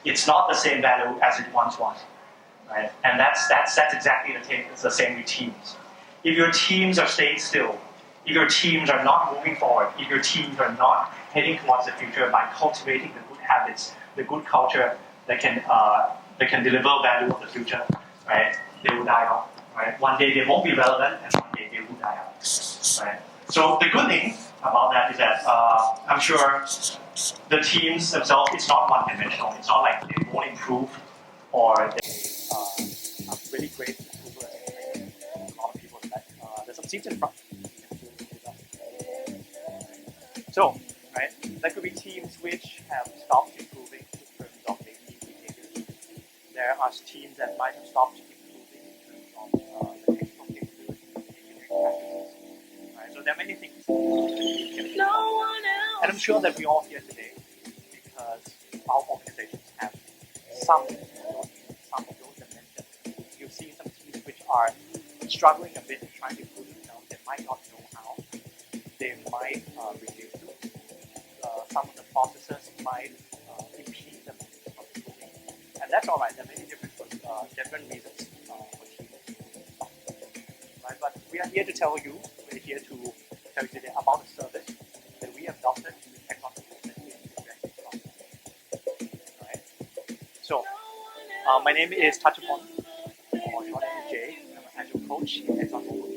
it's not the same value as it once was, right? And that's exactly the same with teams. If your teams are staying still, if your teams are not moving forward, if your teams are not heading towards the future by cultivating the good habits, the good culture that can deliver value of the future, right? They will die out, right? One day they won't be relevant, and one day they will die out, right? So the good thing about that is that I'm sure the teams themselves, it's not one-dimensional. It's not like they won't improve or they are really great improver. A lot of people like there's some teams in front. So, right, there could be teams which have stopped improving in terms of maybe behavior. There are teams that might have stopped improving in terms of the technical capability, engineering practices. Right, so there are many things. And I'm sure that we're all here today because our organizations have some of those dimensions. You'll see some teams which are struggling a bit trying to improve themselves. They might not know how. They might reduce some of the processes might impede them from improving. And that's all right. There are many different reasons for teams. Right? But we are here to tell you, we're here to tell you today about a service that we have adopted with technology that we invested from. Right? So, my name is Touchaphol, or short name Jay. I'm an agile coach in Touchaphol.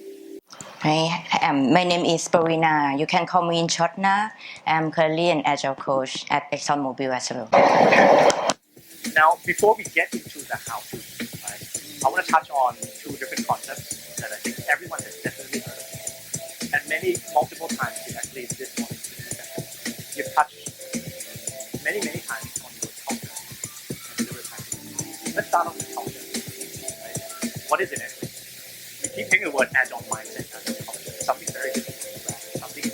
Hi, my name is Praweena. You can call me in short now. I'm currently an agile coach at ExxonMobil as well. Now, before we get into the how-to, right, I want to touch on two different concepts that I think everyone has definitely heard of. And multiple times, actually this morning, you've touched many times on your culture and delivery practices. Let's start off with culture. Right? What is it anyway? We keep hearing the word agile mindset, agile culture. It's something very difficult, something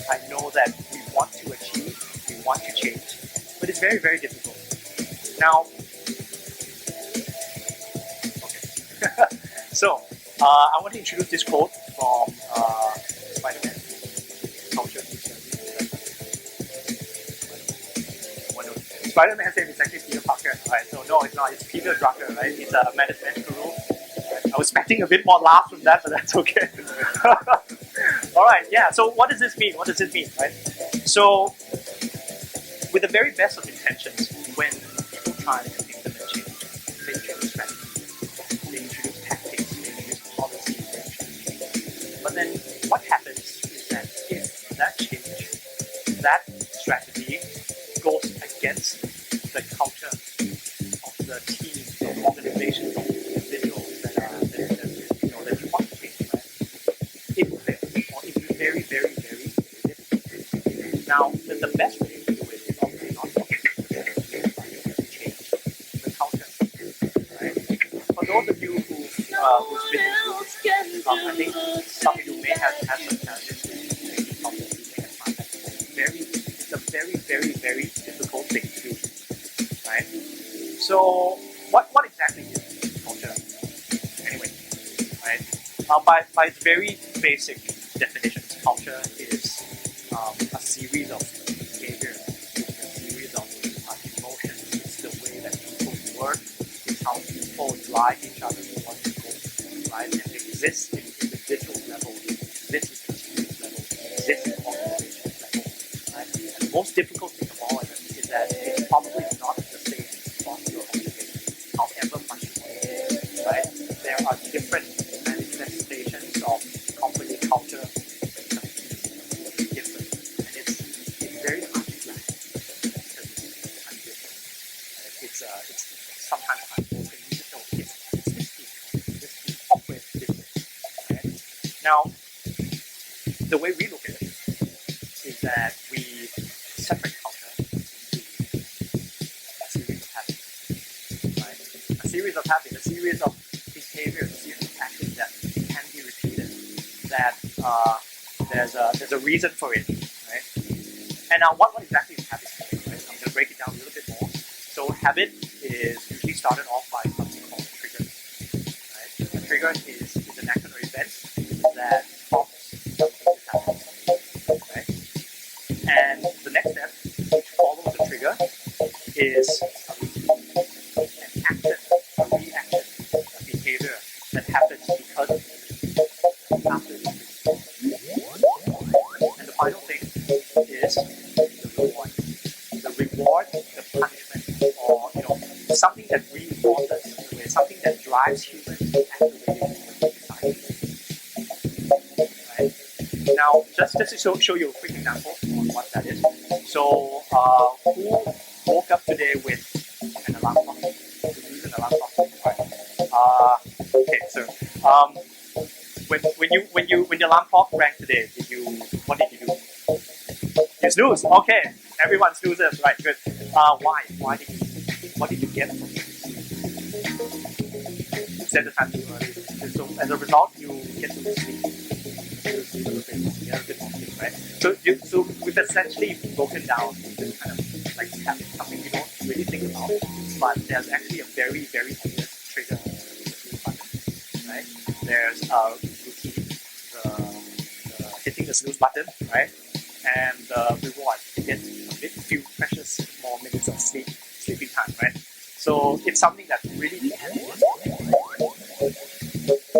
I know that we want to achieve, we want to change, but it's very, very difficult. Now, okay. So, I want to introduce this quote from Spider-Man. Culture. Spider-Man said it's actually Peter Parker, right? So no, it's not. It's Peter Drucker, right? He's a management guru. I was expecting a bit more laugh from that, but that's okay. All right, yeah. So what does this mean? Right? So, with the very best of intentions, when people try to implement change, they introduce strategies, they introduce tactics, they introduce policies, but then what happens is that if that change, that strategy goes against the culture of the team, of organizations, of individuals that you want to change, right? It will fail, or it will be very, very, very difficult. Now, the best way to do it is obviously not to change the culture, right? For those of you who's been in groups, I think some of you may have had some challenges with changing culture. You may have found that it's a very, very, very difficult thing to do, right? So, what exactly is culture? Anyway, right? By its very basic definitions, culture is a series of behaviors, it's a series of emotions, it's the way that people work, it's how people drive each other towards the goal, right? And exists in individual level, exists in team level, exists in organization level, right? And the most difficult thing of all of it is that it's probably not the same across your organization, however much you want it, right? There are different manifestations of company culture that are different, and it's very hard to grasp because it's undifferent. It's sometimes unspoken. You just know it's this team operates different. Right? Now, the way we look at it is that we separate culture into a series of habits, right? A series of habits, a series of behaviors, a series of actions that can be repeated. That there's a reason for it, right? And now, what exactly is habit? Right? I'm going to break it down a little bit more. So, habit is usually started off by something called a trigger. Right? A trigger is an action or event that prompts something to happen. Right? And the next step, which follows the trigger, is a routine. something that reinforces the way, something that drives humans to act the way they decide. Right? Now, just to show you a quick example on what that is. So, who woke up today with an alarm clock? To use an alarm clock, right? Okay, so when the alarm clock rang today, what did you do? You snooze. Okay, everyone snoozes. Right, good. Why? What did you get from it? You set the time too early. So as a result, you get to sleep. You sleep a little bit more. You get a bit more sleep, right? So we've essentially broken down this kind of like habit, something you don't really think about, but there's actually a very, very obvious trigger button, right? There's a routine, the hitting the snooze button, right? And the reward, you get a few precious more minutes of sleeping time, right? So it's something that really can work.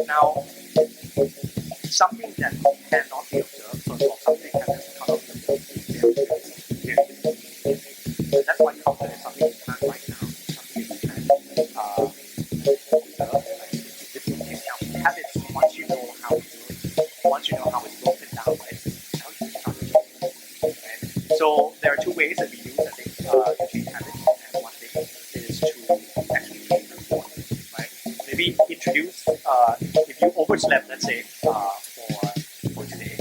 Now, something that cannot be observed, or something that cannot be observed, is very difficult. That's why culture is something you can't write down, something you can observe, like different habits. Once you know how it works, once you know how it's broken down, right? Now you can start to change it. Right? So there are two ways that we use, I think, to change habits, and one thing is to actually change the reward, right? Maybe introduce, if you overslept, let's say, for today,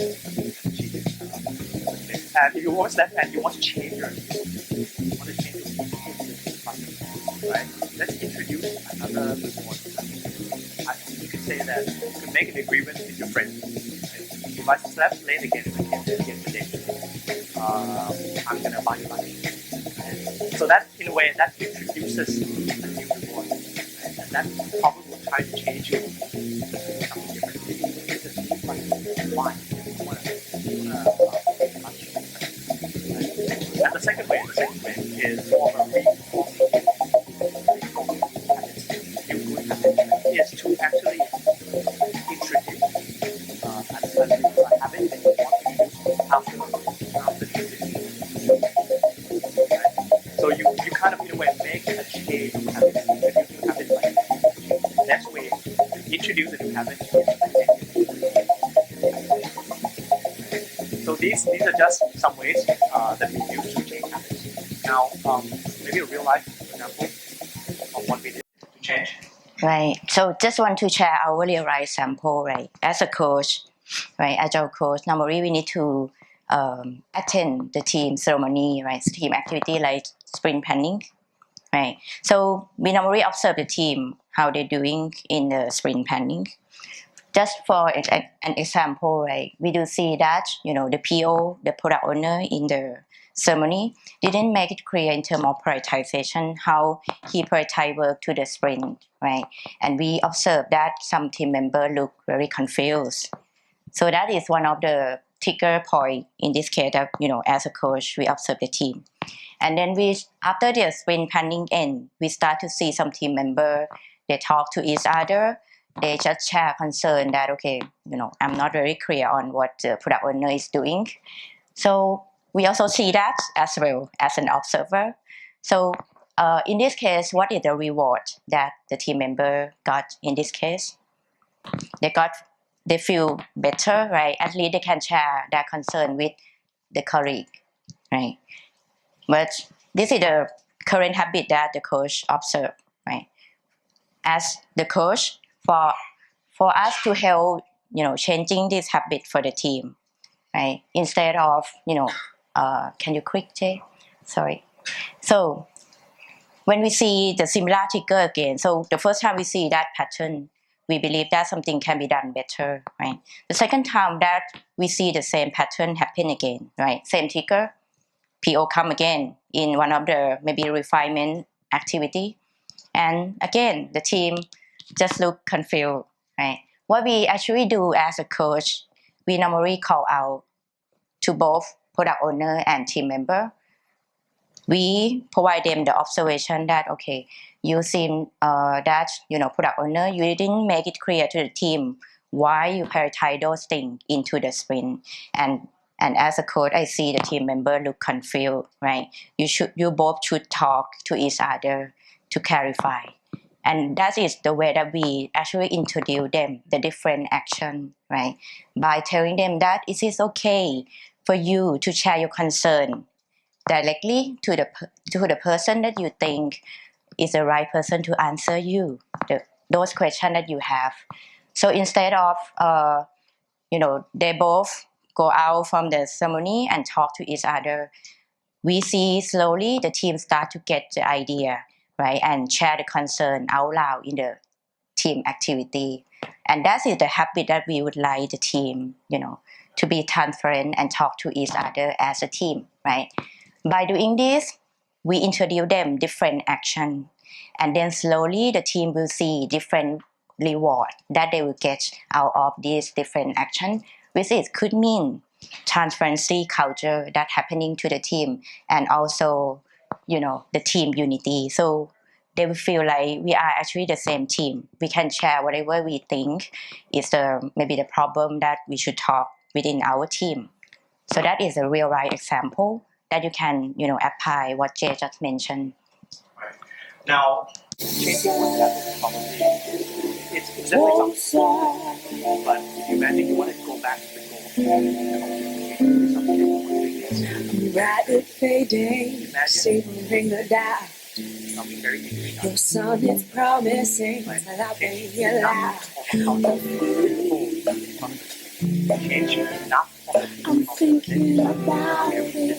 and if you overslept and you want to change your sleep, you want to change your sleep pattern, right? Let's introduce another reward. You could say that you could make an agreement with your friend. Right? If I slept late again today, I'm gonna buy you lunch. Right? So that, in a way, that introduces a new reward, right? And that probably will try to change you to something different. Maybe you can just sleep like wine. You wanna lunch. Right? And the second way is more of a reinforcing habits. New good habits is to actually introduce a habit that you want to use after the visit. Right? So you kind of, in a way, make a change of habits, introduce new habits like that. The next way to introduce a new habit is to So these are just some ways that we use to change habits. Now, maybe a real life example of what we did to change. Right. So just want to share our real life sample, right? As a coach, right, agile coach, normally we need to attend the team ceremony, right? Team activity like sprint planning, right? So we normally observe the team, how they're doing in the sprint planning. Just for an example, right? We do see that, the PO, the product owner in the ceremony didn't make it clear in terms of prioritization, how he prioritized work to the sprint, right? And we observe that some team members look very confused. So that is one of the trigger point in this case that, as a coach, we observe the team. And then after the sprint planning end, we start to see some team member, they talk to each other, they just share concern that, okay, I'm not very clear on what the product owner is doing. So we also see that as well as an observer. So in this case, what is the reward that the team member got in this case? They feel better, right? At least they can share their concern with the colleague, right? But this is the current habit that the coach observed, right? As the coach, for us to help, changing this habit for the team, right? Instead of, can you click, Jay? Sorry. So when we see the similar trigger again, so the first time we see that pattern, we believe that something can be done better, right? The second time that we see the same pattern happen again, right? Same trigger, PO come again in one of the maybe refinement activity. And again, the team just look confused, right? What we actually do as a coach, we normally call out to both product owner and team member. We provide them the observation that, okay, you seem that, product owner, you didn't make it clear to the team why you prioritize those things into the sprint. And as a coach, I see the team member look confused, right? You both should talk to each other to clarify. And that is the way that we actually introduce them the different action, right? By telling them that it is okay for you to share your concern directly to the person that you think is the right person to answer you those questions that you have. So instead of they both go out from the ceremony and talk to each other, we see slowly the team start to get the idea, right, and share the concern out loud in the team activity. And that is the habit that we would like the team, to be transparent and talk to each other as a team, right? By doing this, we introduce them different action, and then slowly the team will see different reward that they will get out of these different action, which is could mean transparency culture that happening to the team, and also the team unity. So they will feel like we are actually the same team. We can share whatever we think is maybe the problem that we should talk within our team. So that is a real life example that you can apply what Jay just mentioned. Right. Now, changing one step is probably it's definitely something, but if you imagine you want to go back to the goal, Rapid fading, savoring the dark. something very interesting. Your sun is promising that I'll be your life. Change enough. I'm thinking about it.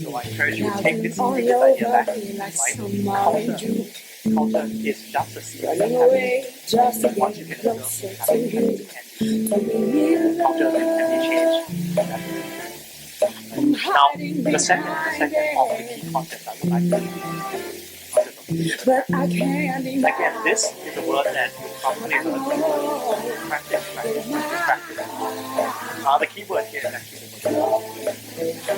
So I encourage you to Now take this all idea over back. me like Right? summer in June. Culture is just a secret. Running away just to Once you get get closer to you. culture can be changed. Now, the second of the key concepts I would like to But I can't deny. again, this is a word that you probably heard. Practice. The key word here is actually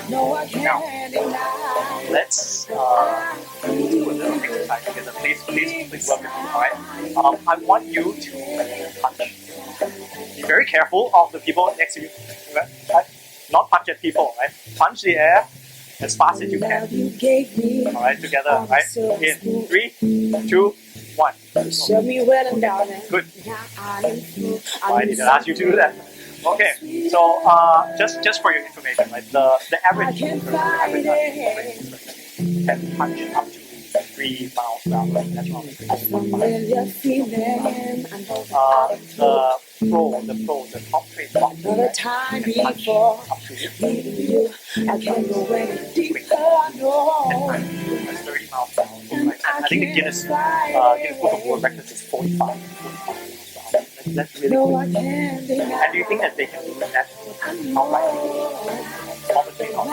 No, I can't deny. let's do a little exercise together. Please work with me, alright? I want you to touch. Be very careful of the people next to you. Right? Not punch at people, right? Punch the air as fast as you can. Alright, together, right? In 3, 2, 1. Show me where I'm down. Good. Now I am through. I didn't ask you to do that. Okay, so just for your information, right? The average person can punch up to 3 miles per hour. That's wrong. The top train box Another time can punch before up to you, I can't go any deeper. No. that's 30 miles per hour. Right? I think the Guinness Book of World Records is 45 miles per hour. That's really No, cool. I can't deny. And do you think that they can do that outright? Obviously not.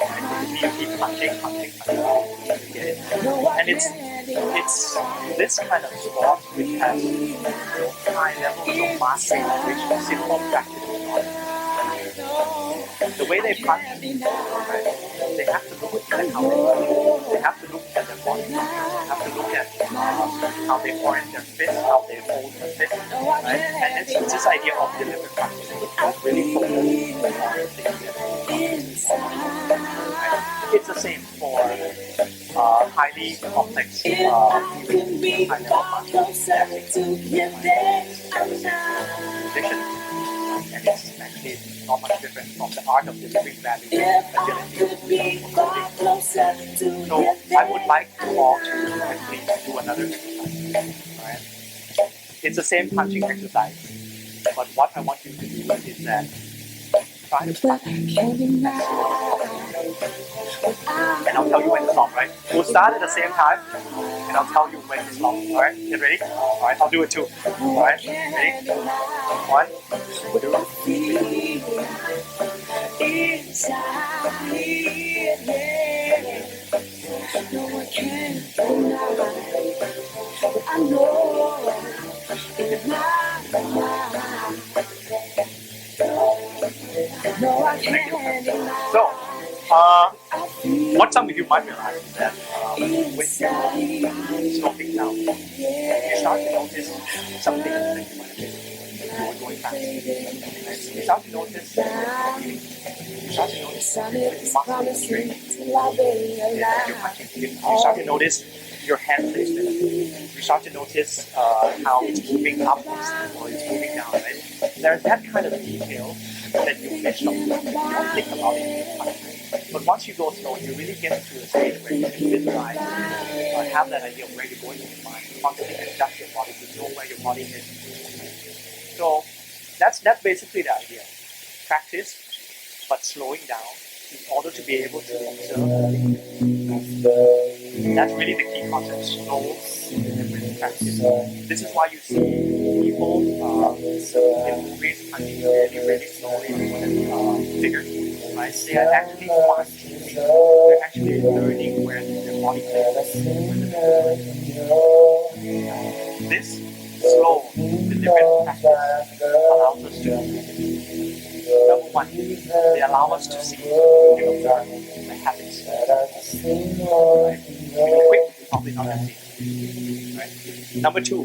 And you keep punching. You get it. And it's this kind of sport which has high levels of mastery, which simple practice is not. The way they punch, right, they have to look at how they punch. They have to look at their body. They have to look at how they orient their fist, how they hold their fist, right? And it's this idea of deliberate practice. It's really focused on things. It's the same for highly complex high level position. And it's actually not much different from the art of delivering value agility. So I would like you all to actually do another exercise. Right? It's the same punching exercise, but what I want you to do is that try to punch. And I'll tell you when to stop, right? We'll start at the same time, and I'll tell you when to stop. Alright, get ready? Alright, I'll do it too. Alright, ready? 1, 2, 3. So, what some of you might realize is that when you slow things down, you start to notice something that you might have missed. you're going fast. Right? You start to notice your breathing. You start to notice your muscles straight. You're punching. You start to notice your hand placement. You start to notice how it's moving up or it's moving down, right? There's that kind of detail that you miss from. You don't think about it in your time. But once you go slow, you really get to a stage where you can visualize or have that idea of where you're going in your mind. You constantly adjust your body to know where your body is. So that's basically the idea. Practice, but slowing down in order to be able to observe. That's really the key concept. Slow, deliberate practice. This is why you see people in movies punching really slowly figures. Right? They are actually fine-tuning. They're actually learning where their body is. This slow, deliberate practice allows us to, number one, they allow us to see and observe the habits. Right? If you're quick, you're probably not going to see it. Right? Number two,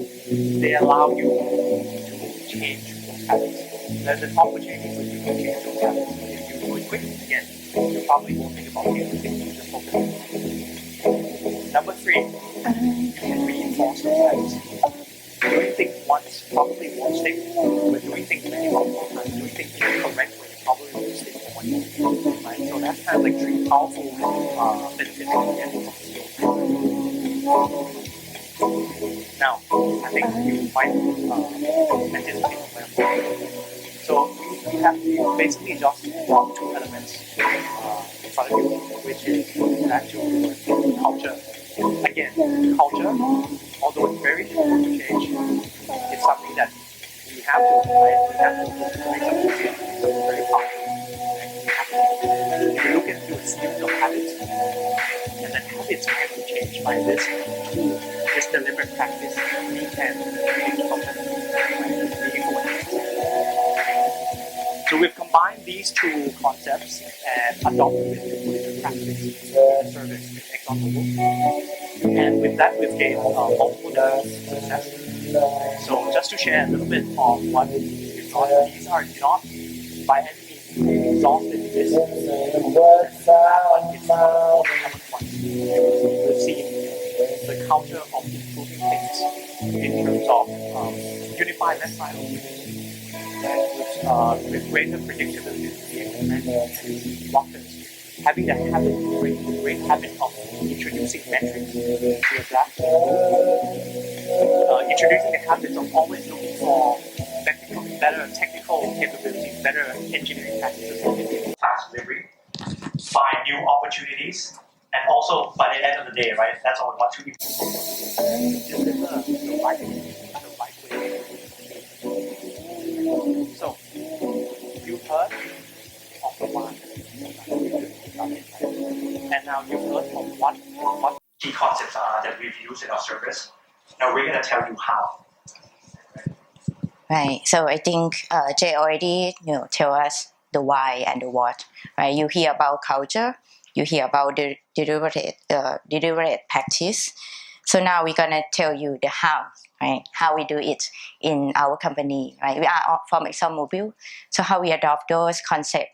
they allow you to change those habits. There's an opportunity for you to change those habits. If you do it quick, again, you probably won't think about changing, you just focus on it. Number three, you can reinforce those habits. Doing things once probably won't stick, but doing things many multiple times, doing things in the correct way probably won't stick for one. Right? So that's kind of like three powerful benefits of getting from skill. Now, I think you might anticipate where I'm going. So you have basically just got two elements in front of you, which is the actual word culture. Again, culture, although it's very difficult to change, it's something that we have to, right? We have to make something change. It's very powerful. Right? If you look into a series of habits, and then habits can be changed by this deliberate practice, we can change culture. So we've combined these two concepts and adopted it to put into practice in service in ExxonMobil. And with that, we've gained multiple levels of success. So just to share a little bit of what we've got, these are not by any means exhaustive lists, but it's all the common ones. We've seen the culture of improving things in terms of unified left silos. With greater predictability and blockers. Having the great habit of introducing metrics to your platform, introducing the habit of always looking for better technical capabilities, better engineering practices in task delivery, find new opportunities, and also by the end of the day, right, that's all we want to deliver the right way. So, you've heard of the why, and now you've heard of what key concepts are that we've used in our service. Now we're going to tell you how. Right. So I think Jay already tell us the why and the what. Right. You hear about culture. You hear about the deliberate practice. So now we're gonna tell you the how. Right. How we do it in our company. Right. We are from ExxonMobil. So how we adopt those concepts.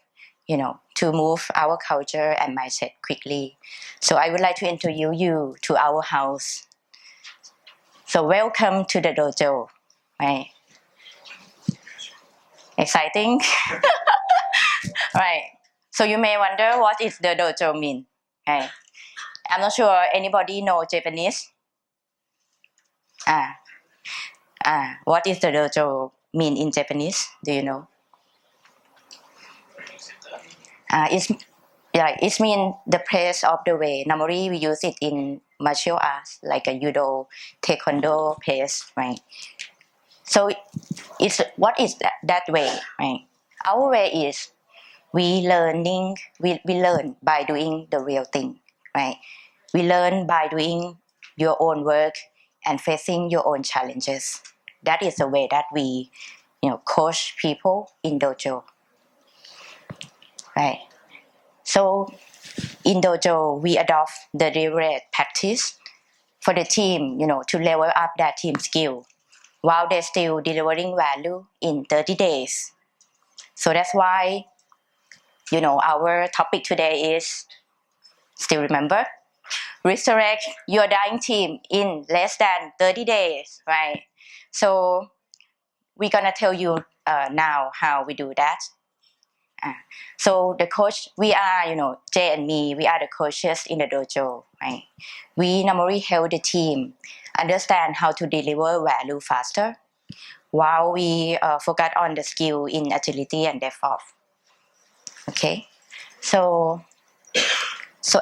To move our culture and mindset quickly. So I would like to introduce you to our house. So welcome to the dojo. Right. Exciting. Right. So you may wonder what is the dojo mean. Right. I'm not sure anybody know Japanese. What is the dojo mean in Japanese? Do you know? It means the place of the way. Normally we use it in martial arts like a judo, taekwondo place, right? So it's what is that way, right? Our way is we learn by doing the real thing, right? We learn by doing your own work and facing your own challenges. That is the way that we, coach people in dojo, right? So in dojo, we adopt the deliberate practice for the team, to level up that team skill. while they're still delivering value in 30 days. So that's why, our topic today is, still remember, resurrect your dying team in less than 30 days, right? So we're gonna tell you now how we do that. So the coach, we are, Jay and me, we are the coaches in the dojo, right? We normally help the team understand how to deliver value faster, while we focus on the skill in agility and DevOps. Okay, so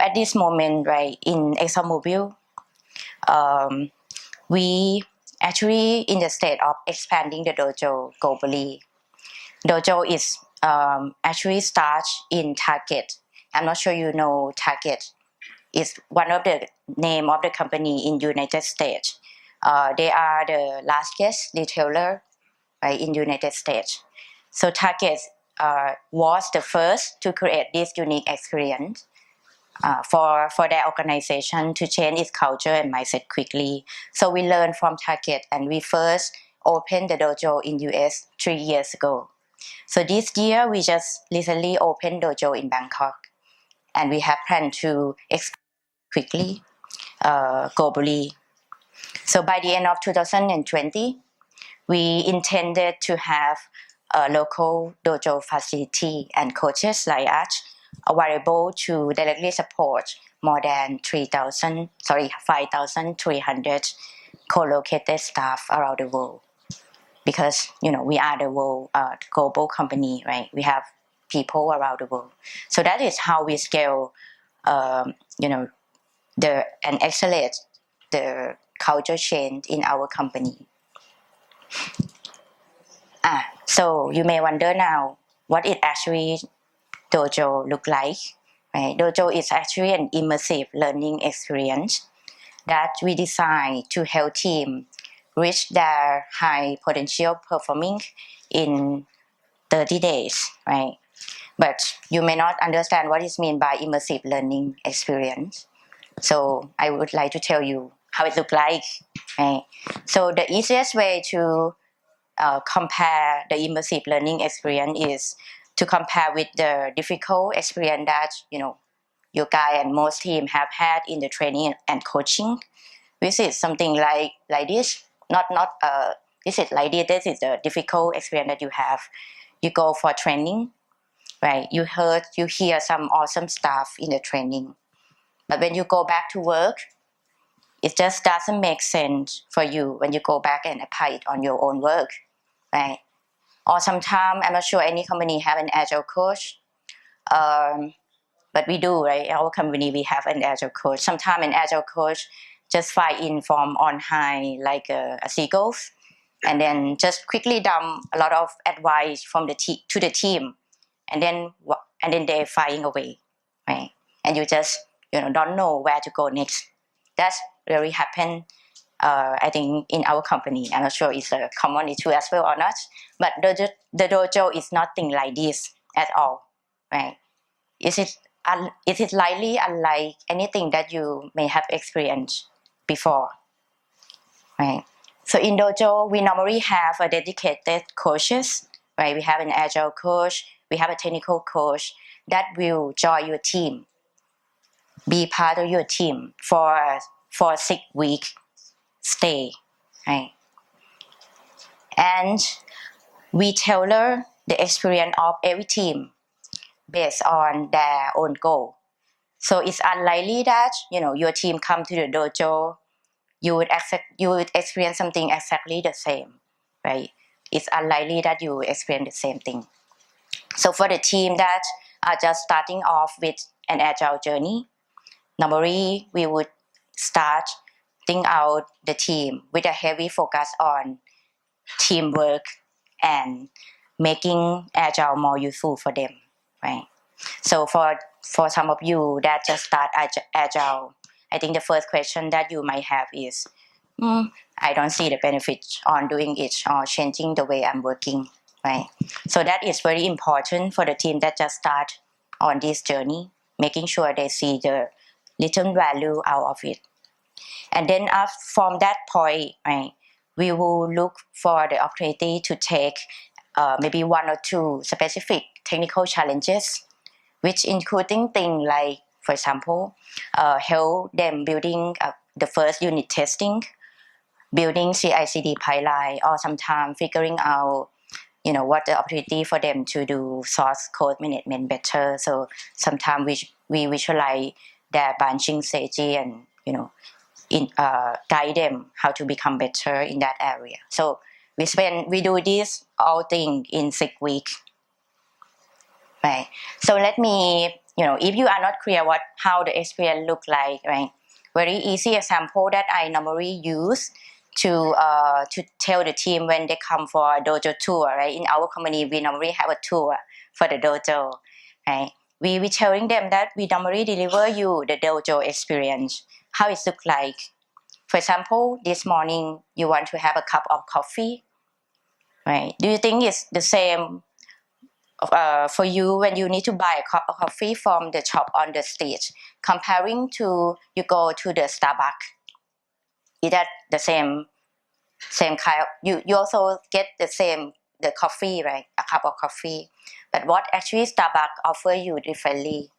at this moment, right, in ExxonMobil, we actually in the state of expanding the dojo globally. Dojo is actually starts in Target. I'm not sure you know Target. It's one of the name of the company in United States. They are the largest retailer, right, in United States. So Target was the first to create this unique experience for their organization to change its culture and mindset quickly. So we learned from Target, and we first opened the dojo in US 3 years ago. So this year we just recently opened dojo in Bangkok, and we have planned to expand quickly globally. So by the end of 2020, we intended to have a local dojo facility and coaches like us available to directly support more than 5,300 co-located staff around the world. Because we are the world global company, right? We have people around the world. So that is how we scale, and accelerate the culture change in our company. So you may wonder now what it actually Dojo look like. Right? Dojo is actually an immersive learning experience that we design to help team reach their high potential performing in 30 days, right? But you may not understand what is meant by immersive learning experience. So I would like to tell you how it look like. Right? So the easiest way to compare the immersive learning experience is to compare with the difficult experience that your guy and most team have had in the training and coaching. This is something like this. Not this is like this. This is the difficult experience that you have. You go for training, right? You hear some awesome stuff in the training, but when you go back to work, it just doesn't make sense for you when you go back and apply it on your own work, right? Or sometimes, I'm not sure any company have an agile coach, but we do, right? Our company, we have an agile coach. Sometimes an agile coach just fly in from on high like a seagull, and then just quickly dump a lot of advice from to the team, and then they're flying away, right? And you just don't know where to go next. That's really happened. I think in our company, I'm not sure it's a common issue as well or not, but the dojo is nothing like this at all, right? It is likely unlike anything that you may have experienced before, right? So in dojo, we normally have a dedicated coaches, right? We have an agile coach, we have a technical coach that will join your team, be part of your team for 6 weeks stay, right? And we tailor the experience of every team based on their own goal. So it's unlikely that your team come to the dojo, you would experience something exactly the same, right? It's unlikely that you will experience the same thing. So for the team that are just starting off with an agile journey, normally we would think out the team with a heavy focus on teamwork and making agile more useful for them, right? So for some of you that just start agile, I think the first question that you might have is, I don't see the benefits on doing it or changing the way I'm working, right? So that is very important for the team that just start on this journey, making sure they see the little value out of it. And then from that point, right, we will look for the opportunity to take maybe 1 or 2 specific technical challenges, which including things like, for example, help them building the first unit testing, building CI/CD pipeline, or sometimes figuring out, what the opportunity for them to do source code management better. So sometimes we visualize their branching strategy and, guide them how to become better in that area. So we do this all thing in 6 weeks. Right. So let me, if you are not clear how the experience look like, right? Very easy example that I normally use to tell the team when they come for a dojo tour, right? In our company, we normally have a tour for the dojo, right? We telling them that we normally deliver you the dojo experience, how it look like. For example, this morning you want to have a cup of coffee, right? Do you think it's the same for you when you need to buy a cup of coffee from the shop on the stage, comparing to you go to the Starbucks? Is that the same kind of, you also get the coffee, right? A cup of coffee, but what actually Starbucks offer you differently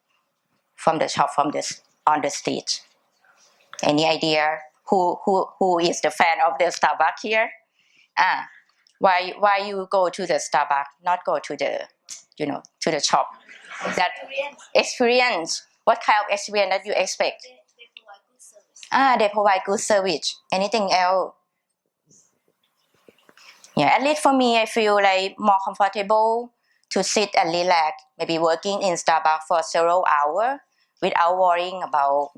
from the shop on the stage? Any idea who is the fan of the Starbucks here? Why you go to the Starbucks, not go to the to the shop? That experience. What kind of experience that you expect? They provide good service. Anything else? Yeah, at least for me, I feel like more comfortable to sit and relax, maybe working in Starbucks for several hours without worrying about,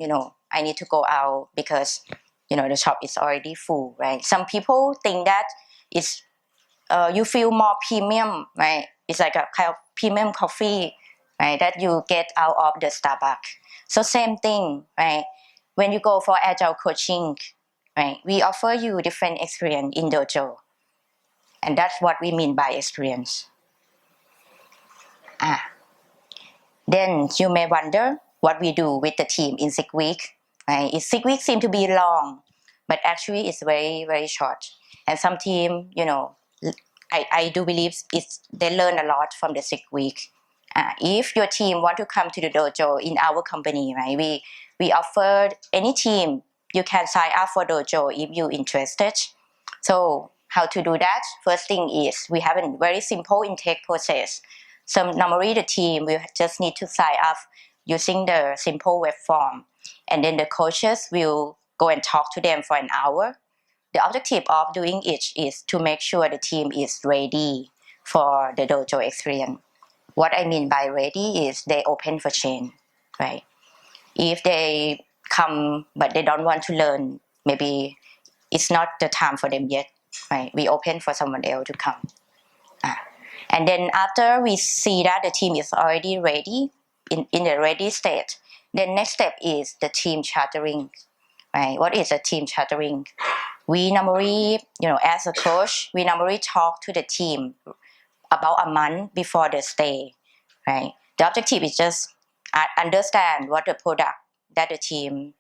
I need to go out because, the shop is already full, right? Some people think that it's, you feel more premium, right? It's like a kind of premium coffee, right? That you get out of the Starbucks. So same thing, right? When you go for agile coaching, right? We offer you different experience in Dojo. And that's what we mean by experience. Then you may wonder what we do with the team in 6 weeks. Right? 6 weeks seem to be long, but actually it's very, very short. And some team, I do believe they learn a lot from the 6 weeks. If your team want to come to the dojo in our company, right? We offer any team, you can sign up for dojo if you're interested. So how to do that? First thing is we have a very simple intake process. So normally the team will just need to sign up using the simple web form, and then the coaches will go and talk to them for an hour. The objective of doing it is to make sure the team is ready for the dojo experience. What I mean by ready is they open for change, right? If they come but they don't want to learn, maybe it's not the time for them yet, right? We open for someone else to come. And then after we see that the team is already ready, in the ready state, the next step is the team chartering, right? What is a team chartering? We normally, as a coach, we normally talk to the team about a month before the stay, right? The objective is just understand what the product that the team,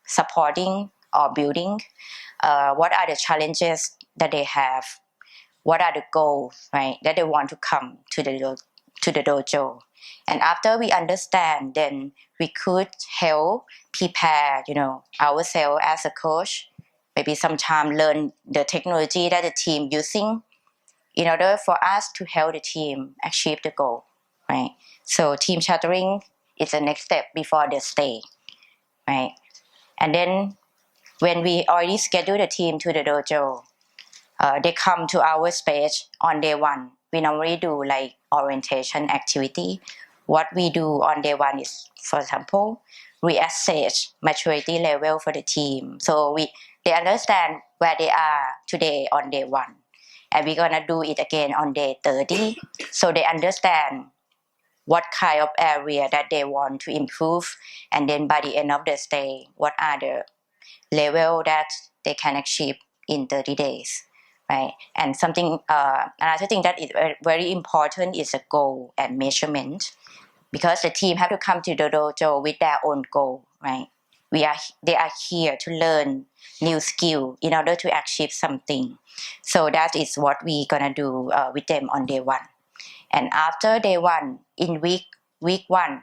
supporting or building, what are the challenges that they have, what are the goals, right, that they want to come to the dojo. And after we understand, then we could help prepare, ourselves as a coach, maybe sometime learn the technology that the team using in order for us to help the team achieve the goal, right? So team chartering is the next step before the stay, right? And then when we already schedule the team to the dojo, they come to our space on day 1. We normally do like orientation activity. What we do on day 1 is, for example, we assess maturity level for the team. So they understand where they are today on day 1. And we're gonna do it again on day 30. So they understand what kind of area that they want to improve. And then by the end of the stay, what are the level that they can achieve in 30 days. Right? And another thing that is very important is a goal and measurement, because the team have to come to the dojo with their own goal, right? they are here to learn new skill in order to achieve something. So that is what we gonna do with them on day one. And after day one, in week one,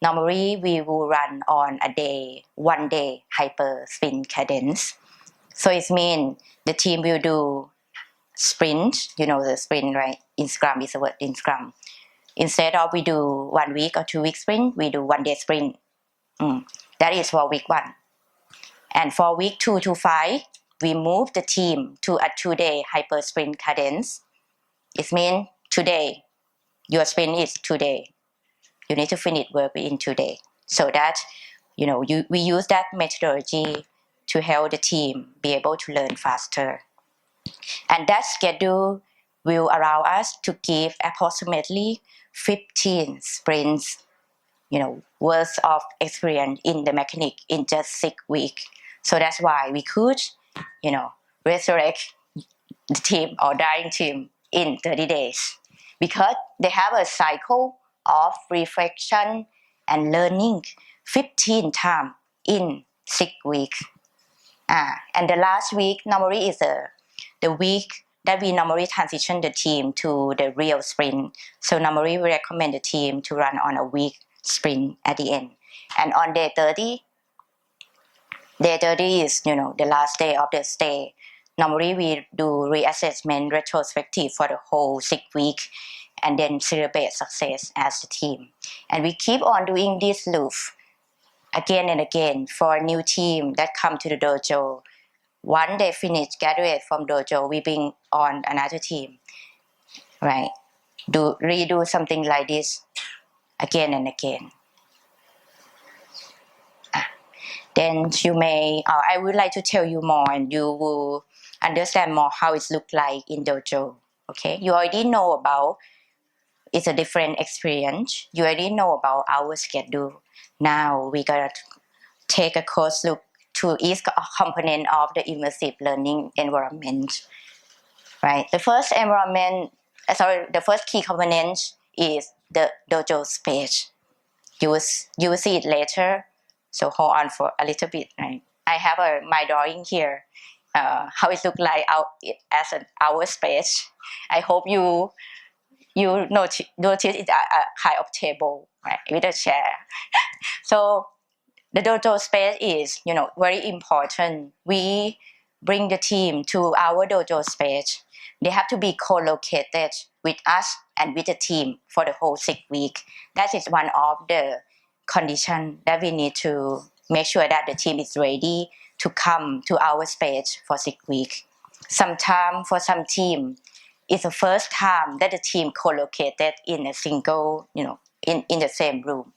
normally we will run on a day, 1 day hyper sprint cadence. So it means the team will do sprint, you know the sprint, right? In Scrum is the word in Scrum. Instead of we do 1 week or 2 week sprint, we do 1 day sprint. That is for week one. And for week 2 to 5, we move the team to a 2-day hyper sprint cadence. It means today, your sprint is today. You need to finish work within 2 days. So that, we use that methodology to help the team be able to learn faster. And that schedule will allow us to give approximately 15 sprints, worth of experience in the mechanic in just 6 weeks. So that's why we could, resurrect the team or dying team in 30 days. Because they have a cycle of reflection and learning 15 times in 6 weeks. And the last week normally is the week that we normally transition the team to the real sprint. So normally we recommend the team to run on a week sprint at the end. And on day 30 is, the last day of the stay. Normally we do reassessment retrospective for the whole 6 weeks and then celebrate success as a team. And we keep on doing this loop again and again for a new team that come to the dojo. Once they finish, graduate from dojo, we bring on another team, right? Redo something like this again and again. Then you may, I would like to tell you more and you will understand more how it looks like in dojo, okay? You already know about it's a different experience. You already know about our schedule. Now we're gonna take a close look to each component of the immersive learning environment. Right. The first key component is the dojo space. You will see it later. So hold on for a little bit. Right. I have my drawing here. How it look like as our space. I hope you notice it's a kind of table, right, with a chair. So the dojo space is, very important. We bring the team to our dojo space. They have to be co-located with us and with the team for the whole 6 weeks. That is one of the conditions that we need to make sure that the team is ready to come to our space for 6 weeks. Sometimes for some team, it's the first time that the team co-located in a single, in the same room.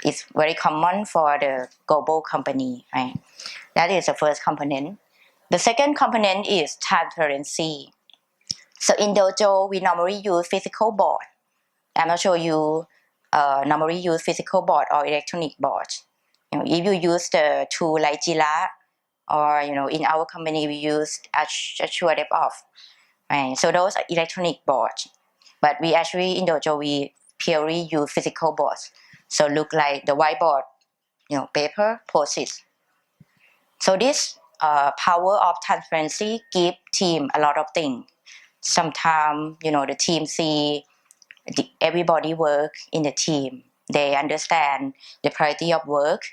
It's very common for the global company, right? That is the first component. The second component is transparency. So in dojo, we normally use physical board. I'm not sure you normally use physical board or electronic board. If you use the tool like Jira, or in our company we use Azure DevOps. Right? So those are electronic boards, but we actually in dojo we purely use physical boards. So look like the whiteboard, paper, post-it. So this power of transparency give team a lot of things. Sometimes the team see everybody work in the team. They understand the priority of work.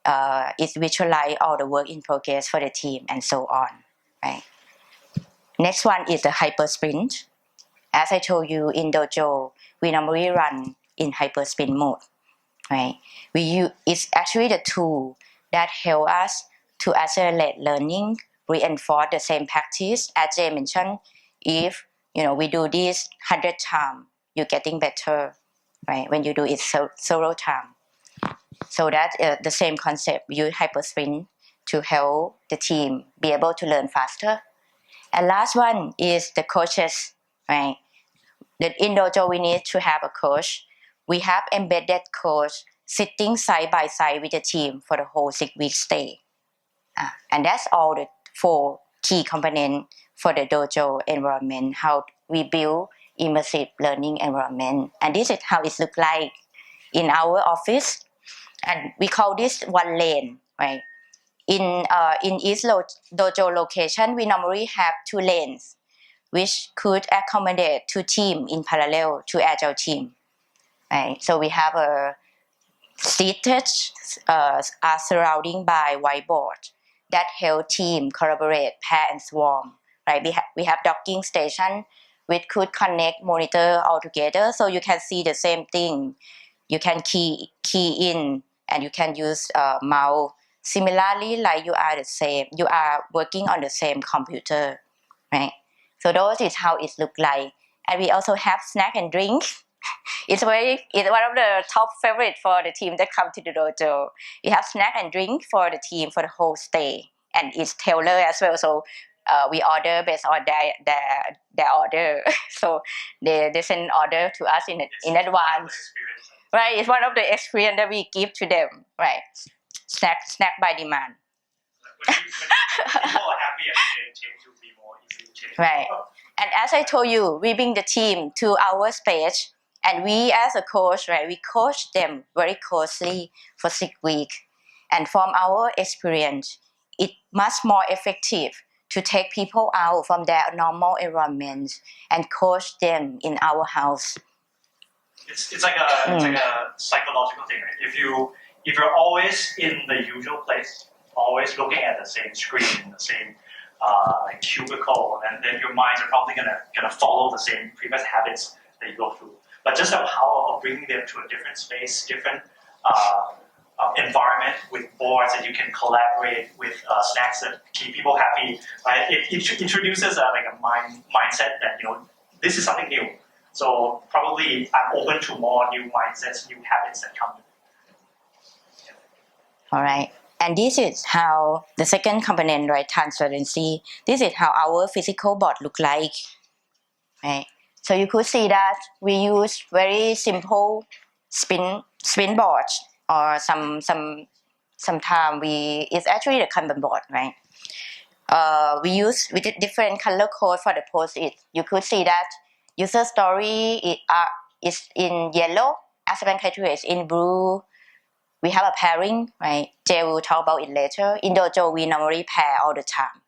It visualize all the work in progress for the team and so on. Right. Next one is the hyper sprint. As I told you in dojo, we normally run in hyper sprint mode. Right? It's actually the tool that help us to accelerate learning, reinforce the same practice. As Jay mentioned, if we do this 100 times, you're getting better, right? When you do it several times. So that's the same concept. Use hyper sprint to help the team be able to learn faster. And last one is the coaches, right? In dojo, we need to have a coach. We have embedded coach sitting side by side with the team for the whole 6 week stay. And that's all the 4 key components for the dojo environment, how we build immersive learning environment. And this is how it looks like in our office. and we call this one lane, right? In each dojo location, we normally have two lanes, which could accommodate two teams in parallel to agile team, right? So we have a seated are surrounding by whiteboard that help team collaborate, pair and swarm, right? We have docking station which could connect monitor all together, so you can see the same thing. You can key in and you can use mouse. Similarly, like you are working on the same computer, right? So those is how it look like. And we also have snack and drink. It's one of the top favorite for the team that come to the dojo. We have snack and drink for the team for the whole stay, and it's tailored as well. So we order based on their order. So they send order to us in advance. Right, it's one of the experience that we give to them. Right, snack by demand. When people are happy and change will be more easy to change. Right. And as I told you, we bring the team to our space, and we as a coach, right, we coach them very closely for 6 weeks. And from our experience, it much more effective to take people out from their normal environment and coach them in our house. It's like a psychological thing, right? If you're always in the usual place, always looking at the same screen, the same like cubicle, and then your minds are probably gonna follow the same previous habits that you go through. But just the power of bringing them to a different space, different environment with boards that you can collaborate with, snacks that keep people happy, right? It introduces like a mindset that this is something new. So probably I'm open to more new mindsets, new habits that come. All right. And this is how the second component, right, transparency. This is how our physical board look like, right? So you could see that we use very simple spin boards, or sometimes it's actually the Kanban board, right? We use with different color code for the post-it. You could see that user story is in yellow, assignment criteria is in blue. We have a pairing, right? Jay will talk about it later. In Dojo, we normally pair all the time.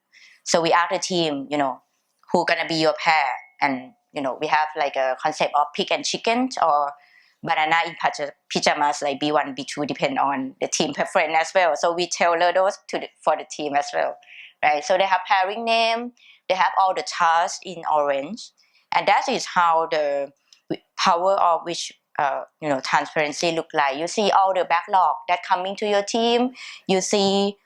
So we ask the team, who gonna be your pair, and we have like a concept of pig and chicken or banana in pajamas, like B1, B2, depend on the team preference as well. So we tailor those for the team as well, right? So they have pairing name, they have all the tasks in orange, and that is how the power of which transparency look like. You see all the backlog that coming to your team. You see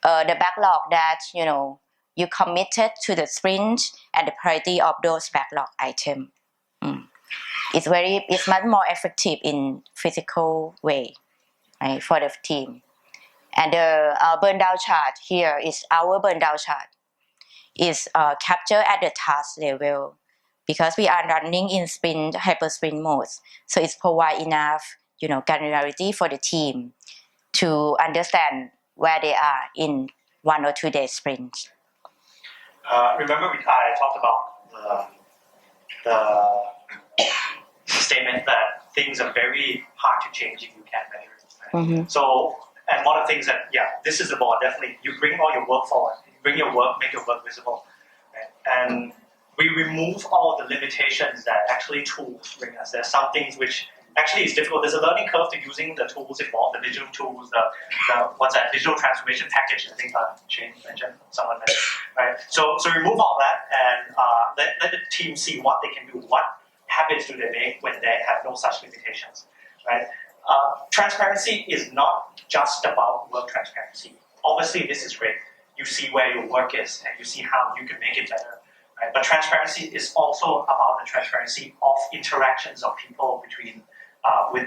the backlog that you committed to the sprint and the priority of those backlog items. It's much more effective in physical way, right, for the team. And the burn down chart here is our burn down chart. Is captured at the task level, because we are running in sprint, hyper sprint mode. So it's provide enough, granularity for the team to understand where they are in 1 or 2 day sprint. Remember I talked about the statement that things are very hard to change if you can't measure it. Right? Mm-hmm. So, and one of the things that, this is the board, definitely, you bring all your work forward. You bring your work, make your work visible. Right? And we remove all the limitations that actually tools bring us. There's some things which actually is difficult. There's a learning curve to using the tools involved, the digital tools, digital transformation package, I think Shane mentioned, someone mentioned, right? So remove all that and let the team see what they can do, what habits do they make when they have no such limitations, right? Transparency is not just about work transparency. Obviously, this is great. You see where your work is and you see how you can make it better. Right? But transparency is also about the transparency of interactions of people between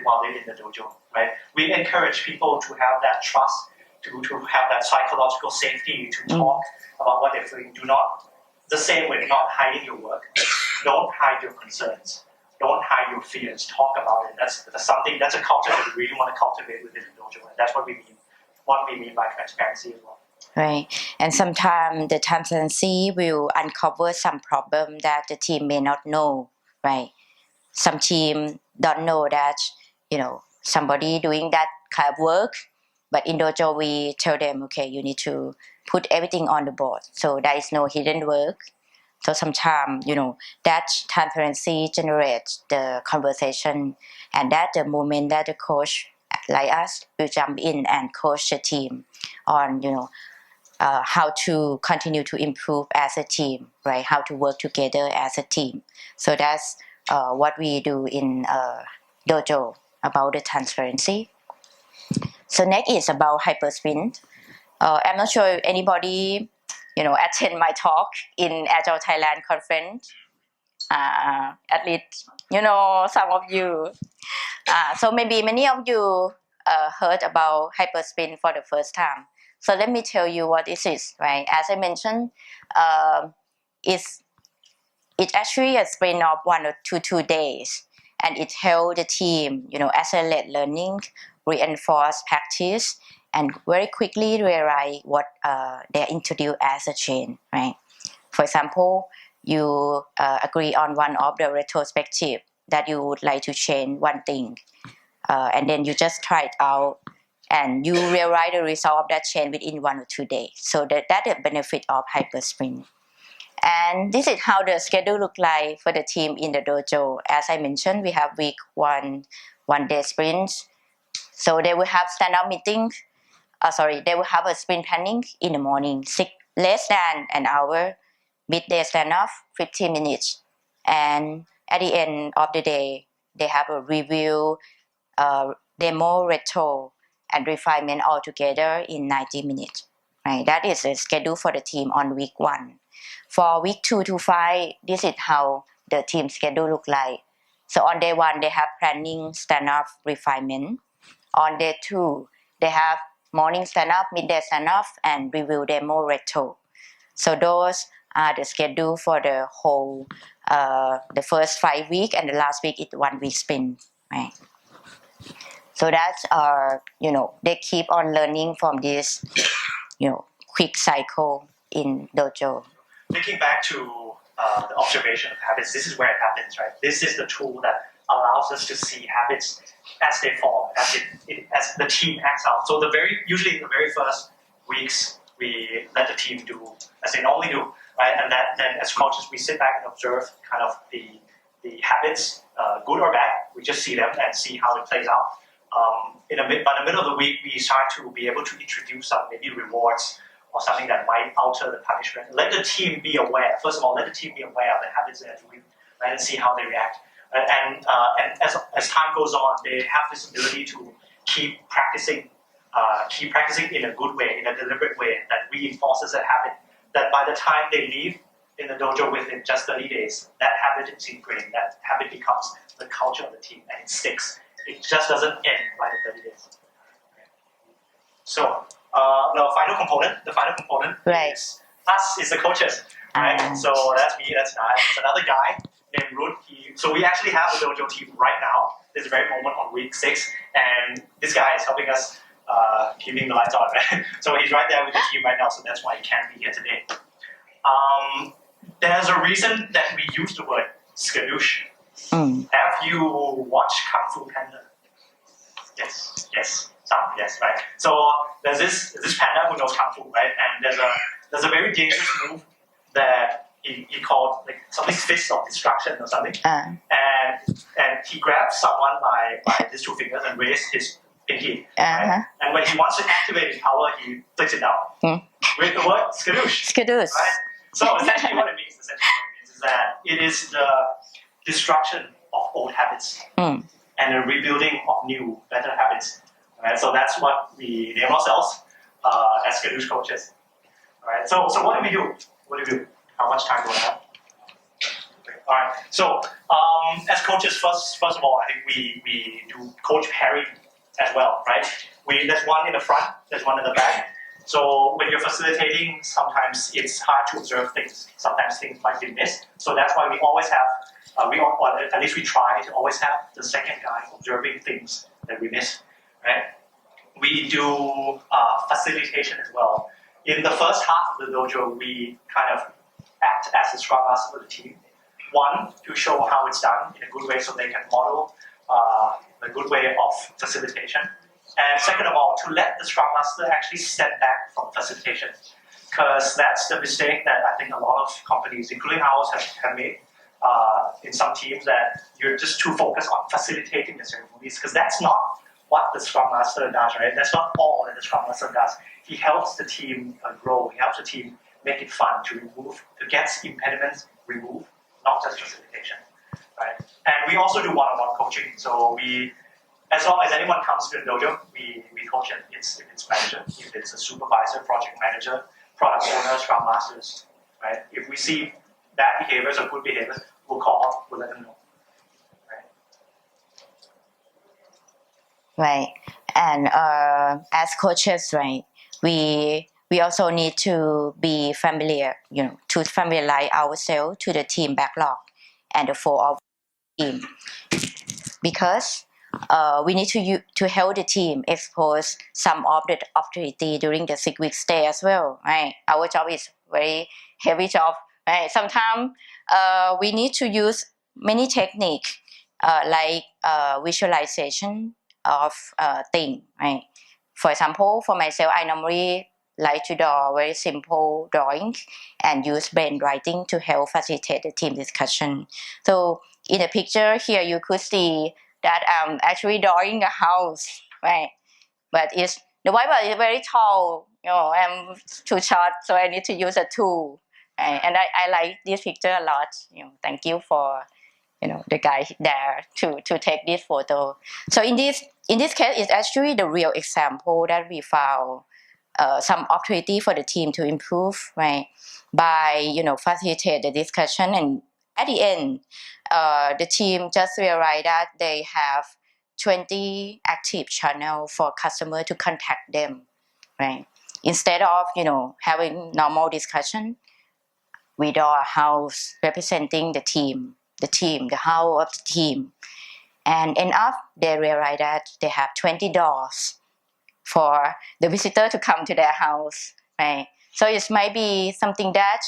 while they're in the dojo. Right? We encourage people to have that trust, to have that psychological safety to talk about what they're feeling. Do not, the same way, not hiding your work. Don't hide your concerns. Don't hide your fears. Talk about it. That's a culture that we really want to cultivate within the dojo, and that's what we mean by transparency as well. Right, and sometimes the transparency will uncover some problem that the team may not know. Right, some team don't know that somebody doing that kind of work. But in Dojo, we tell them, okay, you need to put everything on the board. So there is no hidden work. So sometimes, that transparency generates the conversation, and that the moment that the coach like us will jump in and coach the team on, how to continue to improve as a team, right? How to work together as a team. So that's what we do in Dojo about the transparency. So next is about hyper sprint. I'm not sure if anybody, attend my talk in Agile Thailand conference. At least, some of you. So maybe many of you heard about hyper sprint for the first time. So let me tell you what this is, right? As I mentioned, it's actually a sprint of 1 or 2 days, and it helps the team, accelerate learning, reinforce practice, and very quickly realize what they introduce as a change, right? For example, you agree on one of the retrospective that you would like to change one thing, and then you just try it out, and you realize the result of that change within 1 or 2 days. So that's the benefit of hyper sprint. And this is how the schedule look like for the team in the dojo. As I mentioned, we have week 1 day sprints. So they will have stand-up meetings. They will have a sprint planning in the morning, less than an hour. Midday stand-up, 15 minutes. And at the end of the day, they have a review, demo, retro, and refinement all together in 90 minutes. Right? That is the schedule for the team on week 1. For week 2 to 5, this is how the team schedule look like. So on day 1, they have planning, stand-up, refinement. On day 2, they have morning stand-up, midday stand-up, and review, demo, retro. So those are the schedule for the whole, the first 5 weeks, and the last week is 1 week sprint, right? So that's they keep on learning from this, quick cycle in Dojo. Thinking back to the observation of habits, this is where it happens, right? This is the tool that allows us to see habits as they form, as the team acts out. So usually in the very first weeks, we let the team do as they normally do, right? And then as coaches, we sit back and observe kind of the habits, good or bad. We just see them and see how it plays out. By the middle of the week, we start to be able to introduce some maybe rewards or something that might alter the punishment. Let the team be aware. First of all, let the team be aware of the habits they're doing, right, and see how they react. And as time goes on, they have this ability to keep practicing in a good way, in a deliberate way that reinforces a habit. That by the time they leave in the dojo within just 30 days, that habit is ingrained. That habit becomes the culture of the team, and it sticks. It just doesn't end by the 30 days. So the final component Right. is the coaches, right? So that's me, that's Nai. There's another guy named Ruth. So we actually have a dojo team right now, this very moment on week 6, and this guy is helping us keeping the lights on, right? So he's right there with the team right now, so that's why he can't be here today. There's a reason that we use the word skadoosh. Have you watched Kung Fu Panda? Yes, right. So there's this panda who knows Kung Fu, right? And there's a very dangerous move that he called like something fist of destruction or something. And he grabs someone by his 2 fingers and raises his pinky. Right? And when he wants to activate his power, he flicks it down with the word skadoosh. Skadoosh. Right? So essentially what it means is that it is the destruction of old habits and the rebuilding of new, better habits. Right? So that's what we name ourselves as skadoosh coaches. Right? So what do we do? How much time do I have? Okay. All right. So as coaches, first of all, I think we do coach pairing as well, right? There's one in the front, there's one in the back. So when you're facilitating, sometimes it's hard to observe things. Sometimes things might be missed. So that's why we always have, or at least we try to always have the second guy observing things that we miss, right? We do facilitation as well. In the first half of the dojo, we kind of act as the scrum master of the team. One, to show how it's done in a good way so they can model the good way of facilitation. And second of all, to let the Scrum Master actually step back from facilitation. Because that's the mistake that I think a lot of companies, including ours, have made in some teams, that you're just too focused on facilitating the ceremonies, because that's not what the Scrum Master does, right? That's not all that the Scrum Master does. He helps the team grow. He helps the team make it fun, to get impediments removed, not just facilitation, right? And we also do one-on-one coaching. So as long as anyone comes to the dojo, we coach it. If it's manager, if it's a supervisor, project manager, product owner, Scrum Masters, right? If we see bad behaviors or good behaviors, we'll call, we'll let them know. Right. And as coaches, right, we also need to be familiar, to familiarize ourselves to the team backlog and the flow of team, because we need to help the team expose some of the opportunity during the 6 week stay as well, right? Our job is very heavy job, right? Sometimes we need to use many techniques like visualization of thing, right? For example, for myself, I normally like to draw very simple drawing and use brainwriting to help facilitate the team discussion. So in the picture here, you could see that I'm actually drawing a house, right? But the whiteboard is very tall, I'm too short, so I need to use a tool. Right? And I like this picture a lot. Thank you for the guy there to take this photo. So in this case, it's actually the real example that we found some opportunity for the team to improve, right? By facilitate the discussion, and at the end, the team just realized that they have 20 active channel for customer to contact them, right? Instead of having normal discussion, we draw a house representing the team, the house of the team. And end up, they realize that they have 20 doors for the visitor to come to their house, right? So it might be something that,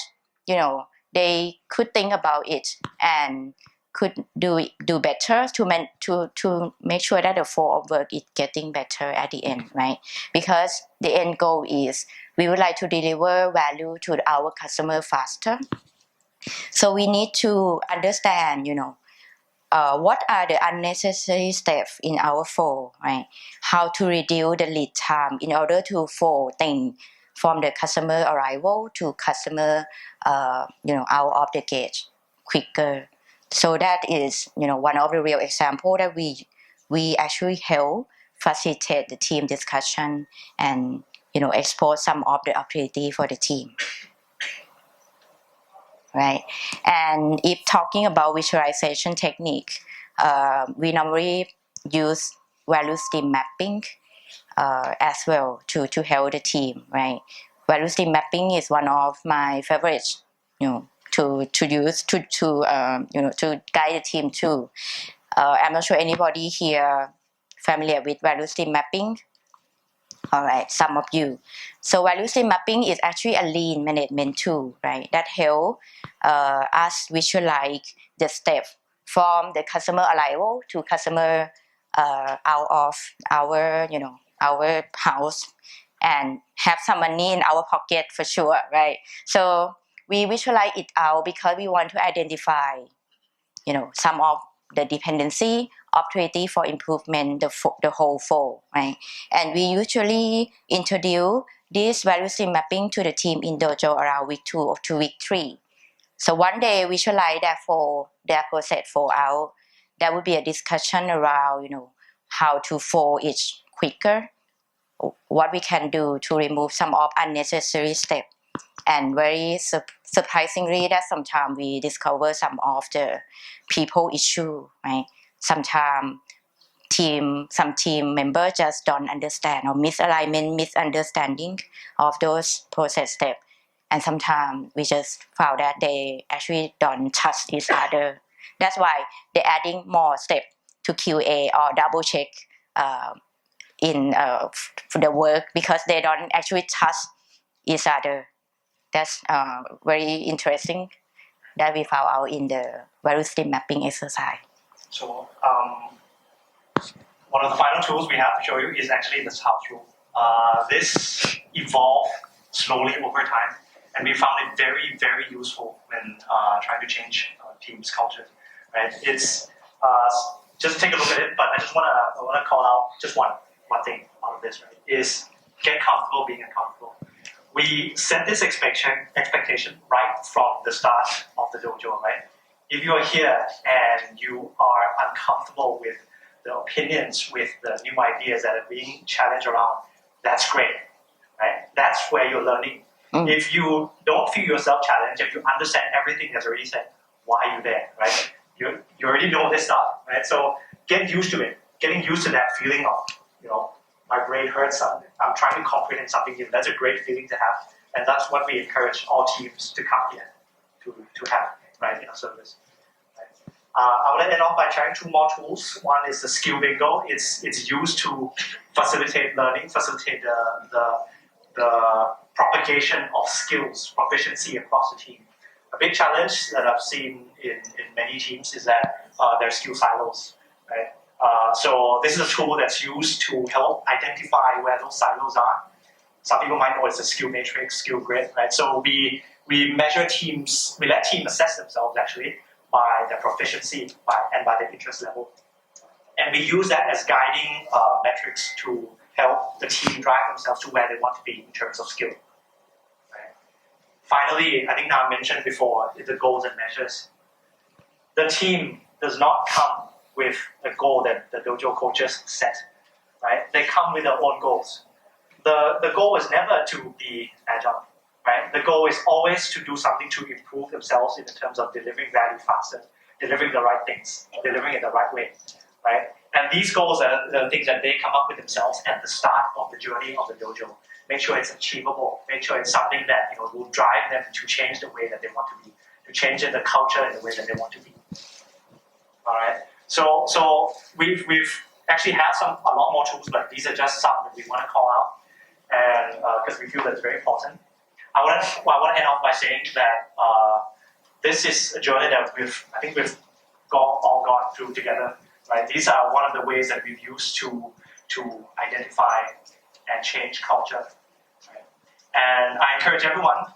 they could think about it and could do better to make sure that the flow of work is getting better at the end, right? Because the end goal is we would like to deliver value to our customer faster. So we need to understand, what are the unnecessary steps in our flow, right? How to reduce the lead time in order to flow things from the customer arrival to customer, out of the gate quicker. So that is, one of the real example that we actually help facilitate the team discussion and, expose some of the opportunity for the team. Right, and if talking about visualization technique, we normally use value stream mapping as well to help the team. Right, value stream mapping is one of my favorites. To use to guide the team too. I'm not sure anybody here familiar with value stream mapping. All right, some of you. So value stream mapping is actually a lean management tool, right? That help us visualize the step from the customer arrival to customer out of our house, and have some money in our pocket for sure, right? So we visualize it out because we want to identify, some of the dependency, opportunity for improvement, the whole flow, right? And we usually introduce this value stream mapping to the team in Dojo around week 2 or to week 3. So one day visualize that flow, that process flow out. There would be a discussion around, how to flow it quicker, what we can do to remove some of unnecessary steps. And very surprisingly, that sometimes we discover some of the people issue, right? Sometimes some team members just don't understand, or misunderstanding of those process steps. And sometimes we just found that they actually don't trust each other. That's why they're adding more steps to QA or double check in the work, because they don't actually trust each other. That's very interesting that we found out in the value stream mapping exercise. So one of the final tools we have to show you is actually the Touchaphol. This evolved slowly over time, and we found it very, very useful when trying to change teams' culture. Right? It's just take a look at it, but I want to call out just one thing out of this. Right? Is get comfortable being uncomfortable. We set this expectation right from the start of the dojo. Right? If you are here and you are uncomfortable with the opinions, with the new ideas that are being challenged around, that's great, right? That's where you're learning. If you don't feel yourself challenged, if you understand everything that's already said, why are you there, right? You already know this stuff, right? So get used to it. Getting used to that feeling of, my brain hurts, I'm trying to comprehend something new. That's a great feeling to have. And that's what we encourage all teams to come here to have, right, in our service. I want to end off by sharing two more tools. One is the skill bingo. It's used to facilitate learning, facilitate the propagation of skills, proficiency across the team. A big challenge that I've seen in many teams is that there are skill silos. Right? So this is a tool that's used to help identify where those silos are. Some people might know it's a skill matrix, skill grid. Right? So we measure teams, we let teams assess themselves actually by their proficiency and by their interest level. And we use that as guiding metrics to help the team drive themselves to where they want to be in terms of skill. Right? Finally, I think I mentioned before, the goals and measures. The team does not come with a goal that the dojo coaches set. Right? They come with their own goals. The goal is never to be agile. Right? The goal is always to do something to improve themselves in terms of delivering value faster, delivering the right things, delivering it the right way. Right? And these goals are the things that they come up with themselves at the start of the journey of the dojo. Make sure it's achievable. Make sure it's something that will drive them to change the way that they want to be, to change the culture in the way that they want to be. All right. So we've actually had a lot more tools, but these are just some that we want to call out, and because we feel that's very important. I want to end off by saying that this is a journey that we've all gone through together. Right? These are one of the ways that we've used to identify and change culture. Right? And I encourage everyone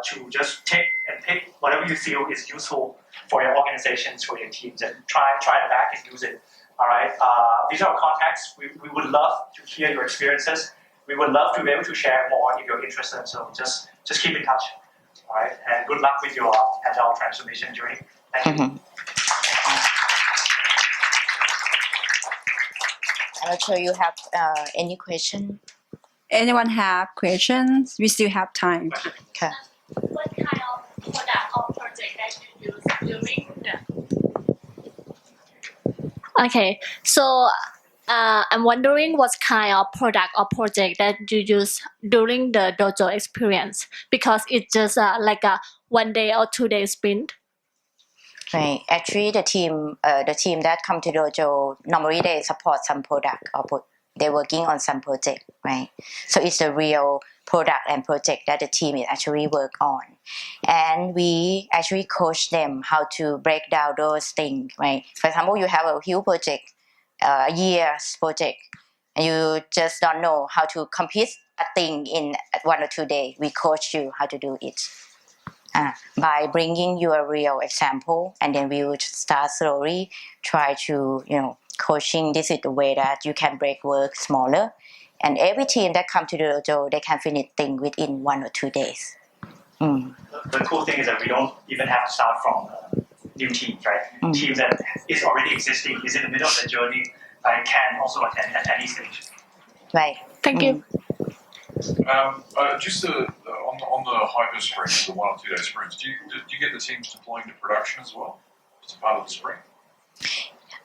to just take and pick whatever you feel is useful for your organizations, for your teams, and try it back and use it. All right. These are our contacts. We would love to hear your experiences. We would love to be able to share more if you're interested. So just keep in touch. All right. And good luck with your agile transformation journey. Thank you. I'm not sure you have any question. Anyone have questions? We still have time. Okay. What kind of product or project that you use during the... Okay, so I'm wondering what kind of product or project that you use during the dojo experience, because it's just like a 1 day or 2 day sprint. Right. Actually, the team that come to dojo normally they support some product or they're working on some project, right? So it's a real product and project that the team is actually work on, and we actually coach them how to break down those things, right? For example, you have a huge project, a year's project, and you just don't know how to complete a thing in 1 or 2 days. We coach you how to do it. By bringing you a real example, and then we will start slowly try to coaching. This is the way that you can break work smaller, and every team that come to the dojo they can finish thing within 1 or 2 days. The cool thing is that we don't even have to start from new teams, right? Teams that is already existing, is in the middle of the journey, can also attend at any stage. Right. Thank you. Just on the hyper sprints, the 1 or 2 day sprints, do you get the teams deploying to production as well as a part of the sprint?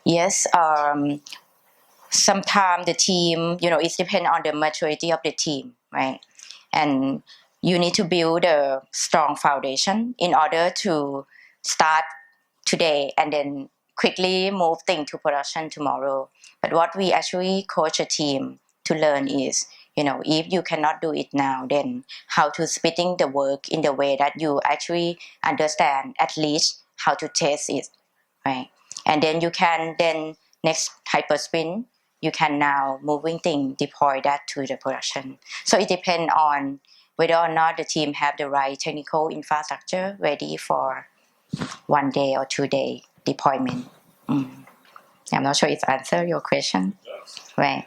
Yes. Sometimes the team, it depends on the maturity of the team, right? And you need to build a strong foundation in order to start today and then quickly move things to production tomorrow. But what we actually coach a team to learn is, if you cannot do it now, then how to splitting the work in the way that you actually understand at least how to test it, right? And then you can next hyper sprint, you can now moving thing deploy that to the production. So it depends on whether or not the team have the right technical infrastructure ready for 1 day or 2 day deployment. I'm not sure if I answer your question, right?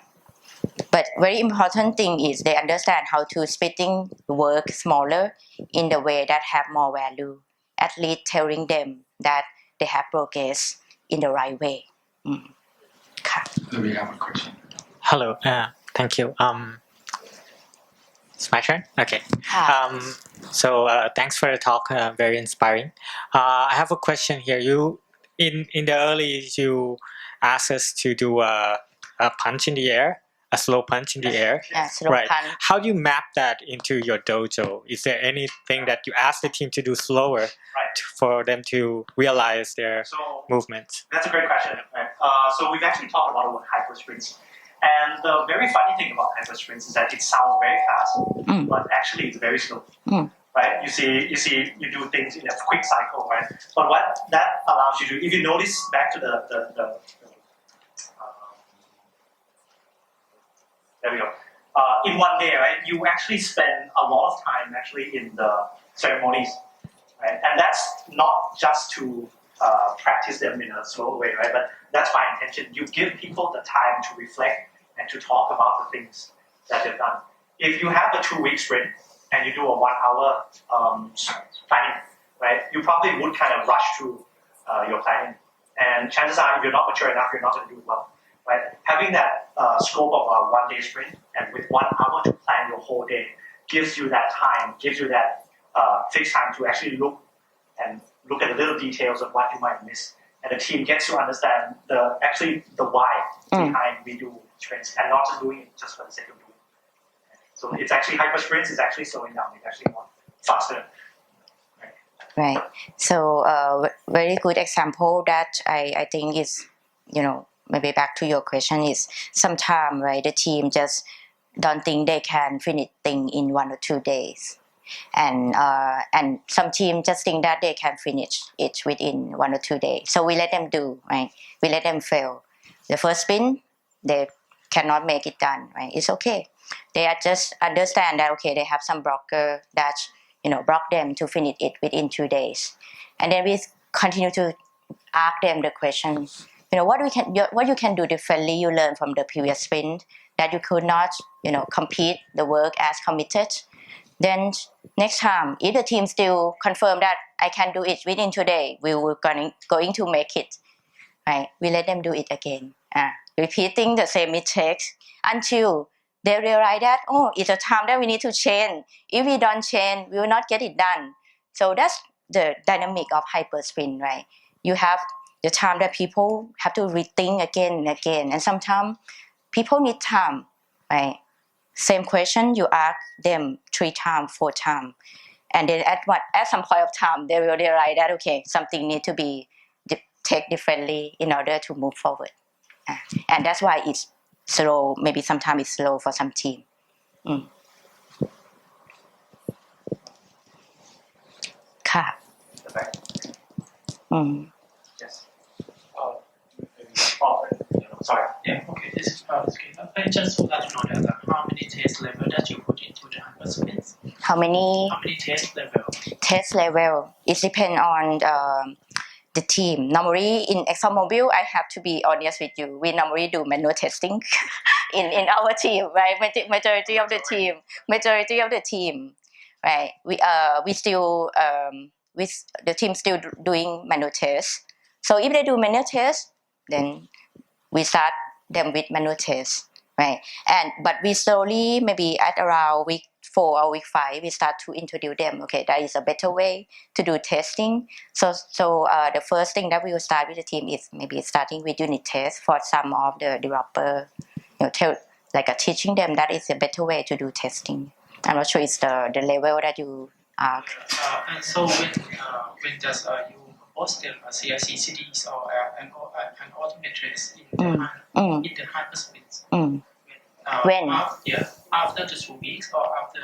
But very important thing is they understand how to splitting work smaller in the way that have more value. At least telling them that they have progress in the right way. ค่ะ We have a question. Hello. Thank you. It's my turn. Okay. ค่ะ Thanks for the talk. Very inspiring. I have a question here. You in the early you asked us to do a punch in the air, a slow punch in the air. slow Right. punch. How do you map that into your dojo? Is there anything that you ask the team to do slower for them to realize their movements? That's a great question. Right? So we've actually talked a lot about hyper sprints. And the very funny thing about hyper sprints is that it sounds very fast, but actually it's very slow. Right? You do things in a quick cycle, right? But what that allows you to, if you notice back to the there we go. In 1 day, right? You actually spend a lot of time actually in the ceremonies, right? And that's not just to practice them in a slow way, right? But that's my intention. You give people the time to reflect and to talk about the things that they've done. If you have a 2-week sprint and you do a 1 hour planning, right? You probably would kind of rush through your planning. And chances are, if you're not mature enough, you're not going to do it well, right? Having that scope of a 1 day sprint and with 1 hour to plan your whole day gives you that time, gives you that fixed time to actually look at the little details of what you might miss. And the team gets to understand the why behind we do sprints and not just doing it just for the sake of doing it. So it's actually hyper sprints is actually slowing down. It's actually not faster. Right. So very good example that I think is, maybe back to your question is sometimes, right, the team just don't think they can finish thing in 1 or 2 days. And some team just think that they can finish it within 1 or 2 days. So we let them do, right? We let them fail. The first spin, they cannot make it done, right? It's okay. They are just understand that, okay, they have some blocker that, block them to finish it within 2 days. And then we continue to ask them the question, what you can do differently you learn from the previous sprint that you could not, complete the work as committed. Then next time, if the team still confirm that I can do it within 2 days, we will going to make it, right? We let them do it again, repeating the same mistakes until they realize that, it's a time that we need to change. If we don't change, we will not get it done. So that's the dynamic of hyper sprint, right? You have the time that people have to rethink again and again, and sometimes people need time, right? Same question you ask them 3 times, 4 times, and then at some point of time they will realize that, okay, something need to be take differently in order to move forward, and that's why it's slow. Maybe sometimes it's slow for some team. ค่ะ Yes. Sorry. Yeah, okay, this is good. I just would like to know that how many test level that you put into the hyper sprints? How many test level? Test level, it depends on the team. Normally in ExxonMobil, I have to be honest with you, we normally do manual testing in our team, right? Majority of the team, right? We still with the team still doing manual tests. So if they do manual tests, then we start them with manual tests, right? But we slowly, maybe at around week 4 or week 5, we start to introduce them. Okay, that is a better way to do testing. So the first thing that we will start with the team is maybe starting with unit tests for some of the developer. Teaching them that is a better way to do testing. I'm not sure it's the level that you are. And so when does you propose them CIC CDs or an ultimate trace in the hyper sprints? When? After the 2 weeks or after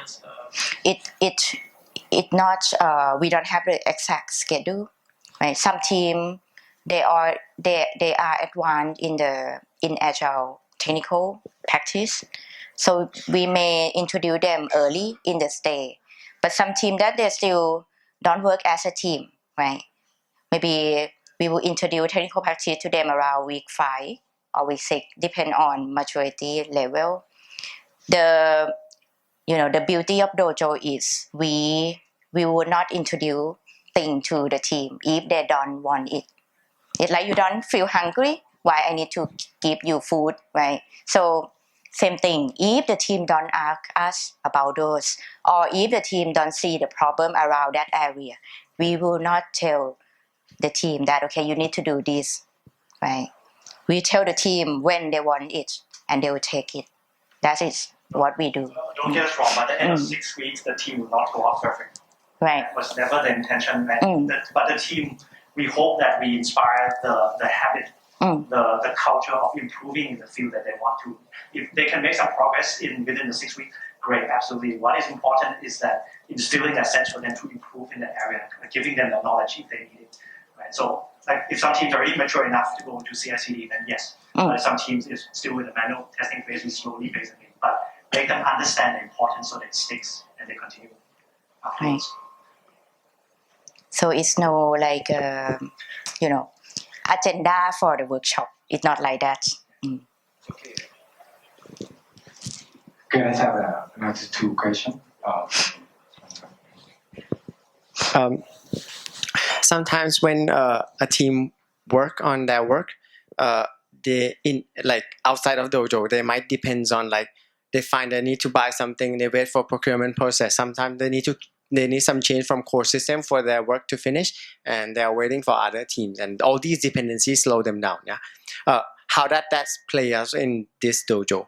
It not we don't have the exact schedule, right? Some team they are advanced in agile technical practice. So we may introduce them early in the stay. But some team that they still don't work as a team, right? Maybe we will introduce technical practice to them around week 5 or week 6, depend on maturity level. The beauty of dojo is we would not introduce thing to the team if they don't want it. It's like you don't feel hungry, why I need to give you food, right? So same thing, if the team don't ask us about those, or if the team don't see the problem around that area, we will not tell the team that, okay, you need to do this, right? We tell the team when they want it, and they will take it. That is what we do. Don't get us wrong, by the end of 6 weeks, the team will not go out perfect. Right. That was never the intention. But the team, we hope that we inspire the habit, the culture of improving in the field that they want to. If they can make some progress within the 6 weeks, great, absolutely. What is important is that instilling a sense for them to improve in that area, giving them the knowledge if they need it. Right? So, like if some teams are already mature enough to go into CICD, then yes. But some teams is still in the manual testing phase, we slowly phase it in. But make them understand the importance so that it sticks and they continue afterwards. Right. So it's no like agenda for the workshop. It's not like that. Okay, let's have another 2 questions. Sometimes when a team work on their work, they in like outside of dojo, they might depends on like they find they need to buy something, they wait for procurement process. Sometimes they need some change from core system for their work to finish, and they are waiting for other teams, and all these dependencies slow them down. Yeah, how that play out in this dojo?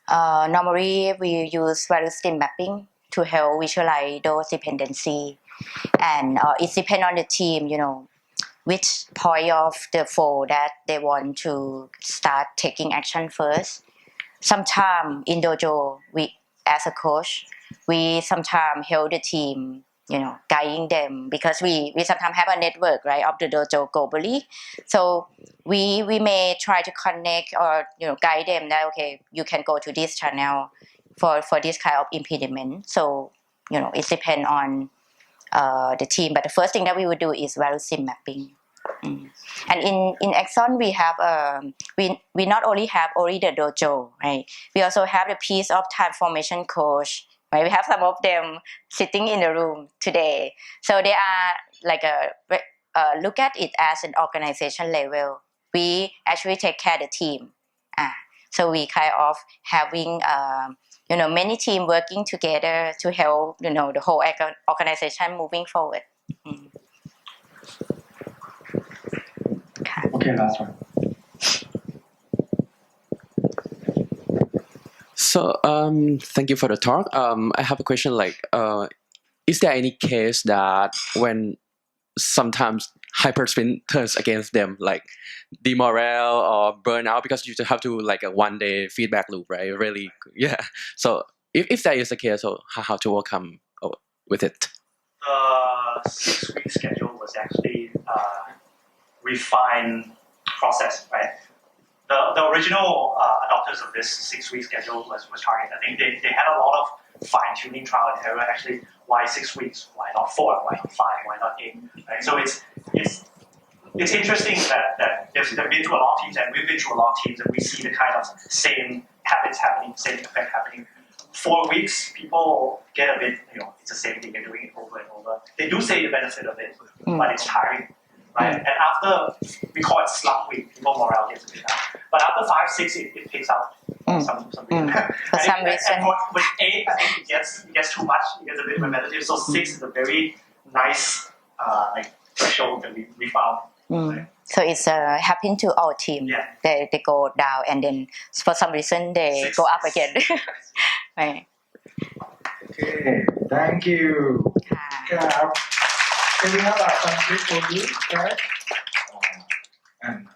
Normally we use value stream mapping to help visualize those dependency, and it depends on the team, which point of the flow that they want to start taking action first. Sometimes in dojo, we as a coach, we sometimes help the team, guiding them, because we sometimes have a network, right, of the dojo globally. So we may try to connect or guide them that, okay, you can go to this channel for this kind of impediment. So it depends on the team, but the first thing that we would do is value stream mapping. And in Exxon we have we not only have the dojo, right? We also have the piece of transformation coach, right? We have some of them sitting in the room today, so they are like look at it as an organization level. We actually take care of the team, so we kind of having many team working together to help the whole organization moving forward. Okay, last one. So thank you for the talk. I have a question like, is there any case that when sometimes hyperspin turns against them, like demorale or burnout, because you just have to like a 1-day feedback loop, right? Really, yeah. So if that is the case, so how to overcome with it? The 6-week schedule was actually refined process, right? The original adopters of this 6-week schedule was Target. I think they had a lot of fine-tuning trial and error. Actually, why 6 weeks? Why not 4? Why not 5? Why not 8? Right? So it's interesting that they've been through a lot of teams, and we've been through a lot of teams, and we see the kind of same habits happening, same effect happening. 4 weeks, people get a bit, it's the same thing, they're doing it over and over. They do say the benefit of it, but it's tiring. Right? And after, we call it slump week, people morale gets a bit down. But after 5, 6, it picks up for some reason. For some reason. And with 8, I think it gets too much, it gets a bit repetitive. So 6 is a very nice threshold that we found. Right? So it's happening to our team. Yeah. They go down, and then for some reason they 6. go up again. Right. Okay, thank you. Can we have some clip for you, guys? And